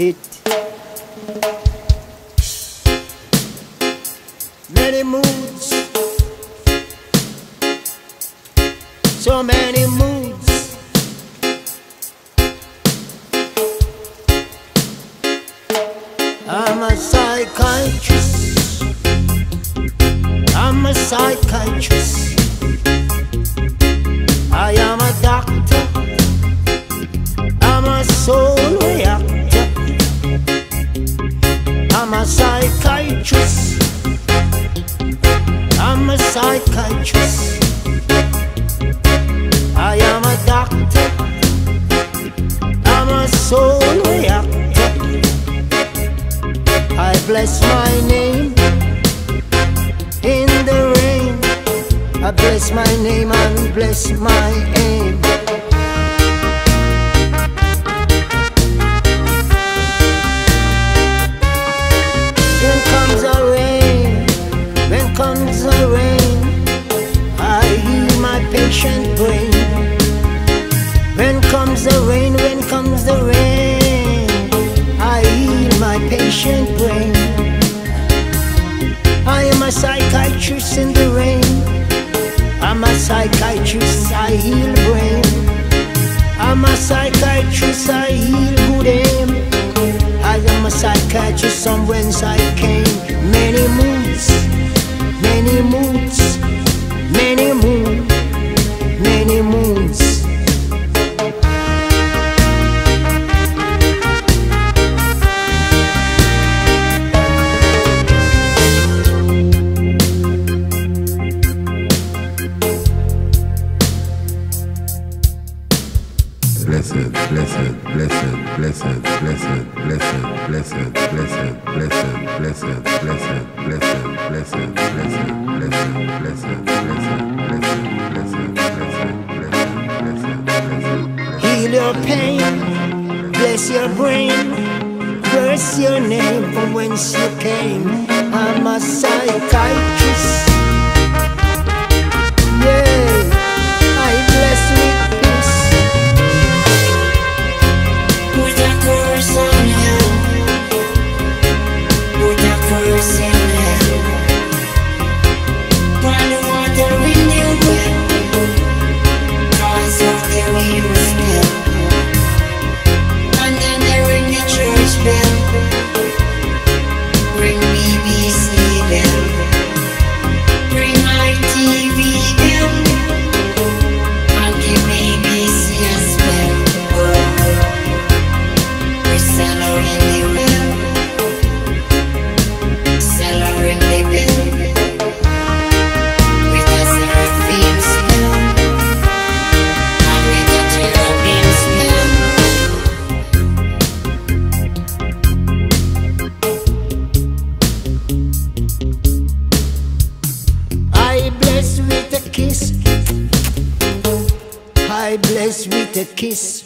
hit. Many moods, so many moods. I'm a psychiatrist. I'm a psychiatrist. I am a doctor. I'm a soul reactor. I'm a psychiatrist. I'm a psychiatrist. I am a doctor. I'm a soul reactor. I bless my name in the rain. I bless my name and bless my aim. When comes the rain, when comes the rain, I heal my patient brain. When comes the rain, when comes the rain, I heal my patient brain. I am a psychiatrist in the rain. I'm a psychiatrist, I heal brain. I'm a psychiatrist, I heal good aim. I am a psychiatrist from whence I came. Many moods, many moods, many moons, many moons. Blessed, blessed, blessed, blessed, blessed, blessed, blessed, blessed, blessed, blessed, blessed, blessed, blessed, blessed, blessed, blessed, blessed. Heal your pain, bless your brain, curse your name from whence you came. I'm a psychiatrist. Yeah, I bless with peace. Put a curse on you. Put a curse in you. Pour the water in your well. Cause of the weary spell. And then they ring the church bell. Ring BBC bell. Ring my TV bell. And give BBC a spell. We sell her in the well. Sell her in the bill. With a seraphim smell. And with a cherubim smell. I bless with a kiss. I bless with a kiss.